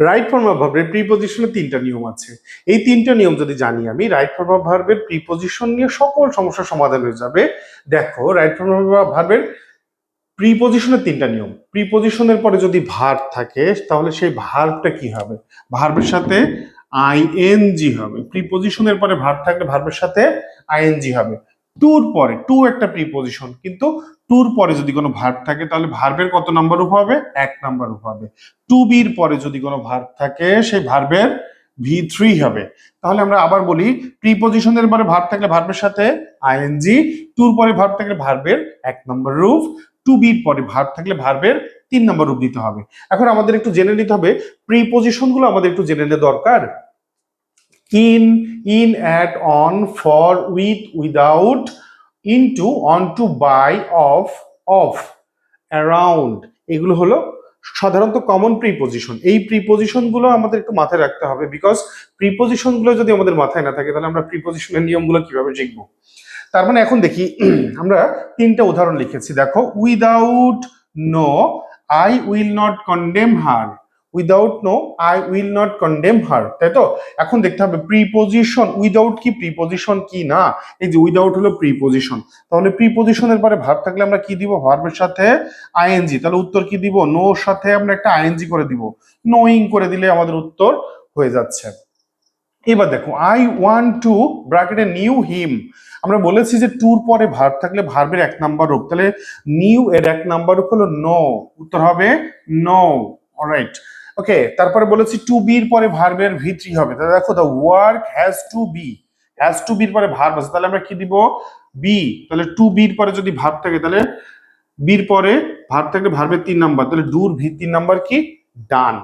Right form of ভার্বের প্রিপজিশনের তিনটা নিয়ম আছে। এই তিনটা নিয়ম যদি জানি আমি, রাইট ফর্ম অফ ভার্বের প্রিপজিশন নিয়ে সকল সমস্যার সমাধান হয়ে যাবে। দেখো, রাইট ফর্ম অফ ভার্বের প্রিপজিশনের তিনটা নিয়ম। প্রিপজিশনের পরে যদি ভার্ব থাকে তাহলে সেই ভার্বটা কি হবে? ভার্বের সাথে আইএনজি হবে। প্রিপজিশনের পরে ভার্ব থাকলে ভার্বের সাথে আইএনজি হবে। টুর পরে, টু একটা প্রিপজিশন, কিন্তু টুর পরে যদি কোনো ভার্ব থাকে তাহলে ভার্বের কত নাম্বার রূপ হবে? 1 নাম্বার রূপ হবে। টু বির পরে যদি কোনো ভার্ব থাকে সেই ভার্বের V3 হবে। তাহলে আমরা আবার বলি, প্রিপজিশনের পরে ভার্ব থাকলে ভার্বের সাথে আইএনজি, টুর পরে ভার্ব থাকলে ভার্বের 1 নম্বর রূপ, টু বির পরে ভার্ব থাকলে ভার্বের 3 নম্বর রূপ দিতে হবে। এখন আমাদের একটু জেনে নিতে হবে, প্রিপজিশন গুলো আমাদের একটু জেনে নেওয়া দরকার। In, at, on, for, with, without, into, onto, by, of, around, এগুলো হলো সাধারণত কমন প্রিপজিশন। এই প্রিপজিশন গুলো আমাদের একটু মাথায় রাখতে হবে, বিকজ প্রিপজিশন গুলো যদি আমাদের মাথায় না থাকে তাহলে আমরা প্রিপজিশনের নিয়মগুলো কিভাবে শিখবো। তার মানে এখন দেখি, আমরা তিনটা উদাহরণ লিখেছি। দেখো, without no I will not condemn her. Without no I will not condemn her, তাই তো? এখন দেখতে হবে প্রিপজিশন উইদাউট কি প্রিপজিশন কি না। এই যে উইদাউট হলো প্রিপজিশন, তাহলে প্রিপজিশনের পরে ভার্ব থাকলে আমরা কি দিব? ভার্বের সাথে আইএনজি। তাহলে উত্তর কি দিব? নোর সাথে আমরা একটা আইএনজি করে দিব, নোইং করে দিলে আমাদের উত্তর হয়ে যাচ্ছে। এবার দেখো, আই ওয়ান্ট টু ব্র্যাকেটে নিউ হিম। আমরা বলেছি যে টুর পরে ভার্ব থাকলে ভার্বের 1 নাম্বার রূপ, তাহলে নিউ এর 1 নাম্বার রূপ হলো নো, উত্তর হবে নো। অলরাইট, ওকে। তারপরে বলেছি টু বির পরে ভার্বের V3 হবে। তাহলে দেখো, the work has to be. Has to বির পরে ভার্ব আছে, তাহলে আমরা কি দিব? বি। তাহলে টু বির পরে যদি ভার্ব থাকে তাহলে বির পরে ভার্ব থাকলে ভার্বের 3 নাম্বার, তাহলে ডুর 3 নাম্বার কি? ডান।